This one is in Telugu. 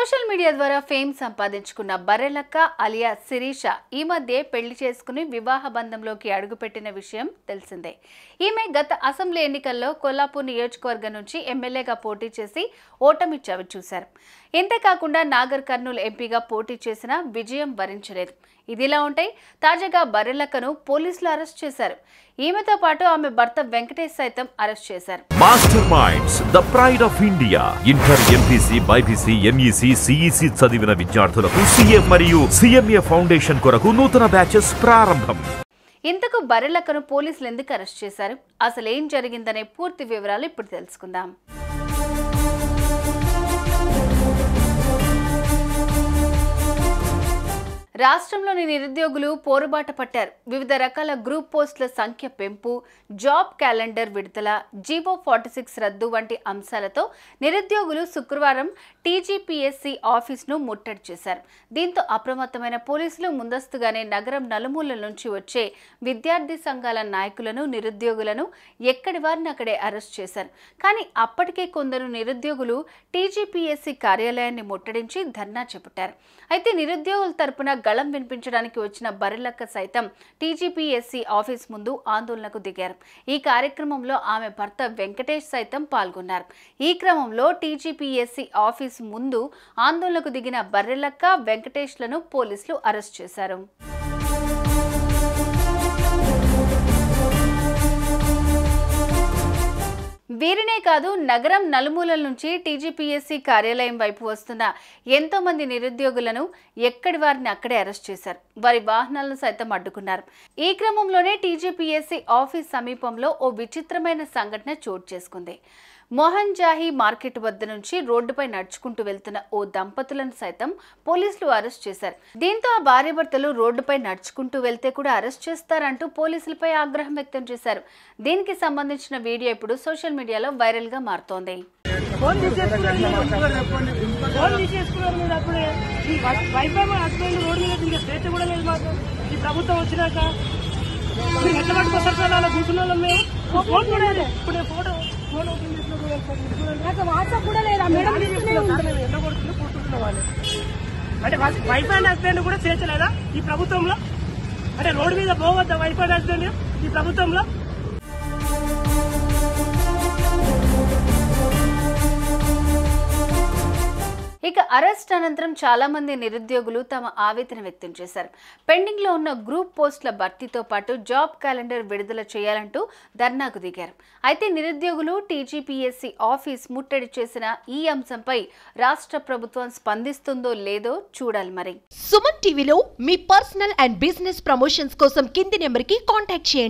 సోషల్ మీడియా ద్వారా ఫేమ్ సంపాదించుకున్న బర్రెలక్క అలియా శిరీష ఈ మధ్య పెళ్లి చేసుకుని వివాహ బంధంలోకి అడుగుపెట్టిన విషయం తెలిసిందే. ఈమె గత అసెంబ్లీ ఎన్నికల్లో కొల్లాపూర్ నియోజకవర్గం నుంచి ఎమ్మెల్యేగా పోటీ చేసి ఓటమి చవిచూశారు. ఇంతేకాకుండా నాగర్ కర్నూల్ ఎంపీగా పోటీ చేసినా విజయం వరించలేదు. ఇదిలా ఉంటే తాజాగా బర్రెలక్కను పోలీసులు అరెస్ట్ చేశారు. ఈమెతో పాటు ఆమె భర్త వెంకటేష్ సైతం అరెస్ట్ చేశారు. Master minds the pride of India inter MPC BiPC MEC CEC చదివిన విద్యార్థులకు సీఏ మరియు సిఎంఏ ఫౌండేషన్ కొరకు నూతన బ్యాచెస్ ప్రారంభం. ఇంతకు బర్రెలక్కను పోలీసులు ఎందుకు అరెస్ట్ చేశారు, అసలు ఏం జరిగిందనే పూర్తి వివరాలు ఇప్పుడు తెలుసుకుందాం. రాష్ట్రంలోని నిరుద్యోగులు పోరుబాట పట్టారు. వివిధ రకాల గ్రూప్ పోస్టుల సంఖ్య పెంపు, జాబ్ క్యాలెండర్ విడుదల, జీవో 46 రద్దు వంటి అంశాలతో నిరుద్యోగులు శుక్రవారం టీజీపీఎస్సీ ఆఫీసును ముట్టడి చేశారు. దీంతో అప్రమత్తమైన పోలీసులు ముందస్తుగానే నగరం నలుమూలల నుంచి వచ్చే విద్యార్థి సంఘాల నాయకులను, నిరుద్యోగులను ఎక్కడి వారిని అక్కడే అరెస్ట్ చేశారు. కానీ అప్పటికే కొందరు నిరుద్యోగులు టీజీపీఎస్సీ కార్యాలయాన్ని ముట్టడించి ధర్నా చేపట్టారు. అయితే నిరుద్యోగుల తరపున గళం వినిపించడానికి వచ్చిన బర్రెలక్క సైతం టీజీపీఎస్సీ ఆఫీస్ ముందు ఆందోళనకు దిగారు. ఈ కార్యక్రమంలో ఆమె భర్త వెంకటేష్ సైతం పాల్గొన్నారు. ఈ క్రమంలో టీజీపీఎస్సీ ఆఫీస్ ముందు ఆందోళనకు దిగిన బర్రెలక్క, వెంకటేష్లను పోలీసులు అరెస్ట్ చేశారు. వీరినే కాదు, నగరం నలుమూలల నుంచి టీజీపీఎస్సీ కార్యాలయం వైపు వస్తున్న ఎంతో మంది నిరుద్యోగులను ఎక్కడి వారిని అక్కడే అరెస్ట్ చేశారు. వారి వాహనాలను సైతం అడ్డుకున్నారు. ఈ క్రమంలోనే టీజీపీఎస్సీ ఆఫీస్ సమీపంలో ఓ విచిత్రమైన సంఘటన చోటు చేసుకుంది. మోహన్ జాహీ మార్కెట్ వద్ద నుంచి రోడ్డుపై నడుచుకుంటూ వెళ్తున్న ఓ దంపతులను సైతం పోలీసులు అరెస్ట్ చేశారు. దీంతో ఆ భార్యాభర్తలు రోడ్డుపై నడుచుకుంటూ వెళ్తే కూడా అరెస్ట్ చేస్తారంటూ పోలీసులపై ఆగ్రహం వ్యక్తం చేశారు. దీనికి సంబంధించిన వీడియో ఇప్పుడు సోషల్ మీడియాలో వైరల్ గా మారుతోంది. అంటే వైఫ్ అండ్ హస్బెండ్ కూడా చేర్చలేదా ఈ ప్రభుత్వంలో? అంటే రోడ్డు మీద పోవద్దా వైఫ్ అండ్ హస్బెండ్ ఈ ప్రభుత్వంలో? ఇక అరెస్ట్ అనంతరం చాలా మంది నిరుద్యోగులు తమ ఆవేదన వ్యక్తం చేశారు. పెండింగ్ లో ఉన్న గ్రూప్ పోస్టుల భర్తీతో పాటు జాబ్ క్యాలెండర్ విడుదల చేయాలంటూ ధర్నాకు దిగారు. అయితే నిరుద్యోగులు టీజీపీఎస్సీ ఆఫీస్ ముట్టడి చేసిన ఈ అంశంపై రాష్ట్ర ప్రభుత్వం స్పందిస్తుందో లేదో చూడాలి. మరి సుమన్ టీవీలో మీ పర్సనల్ అండ్ బిజినెస్ ప్రమోషన్స్ కోసం కింది నెంబర్కి కాంటాక్ట్ చేయండి.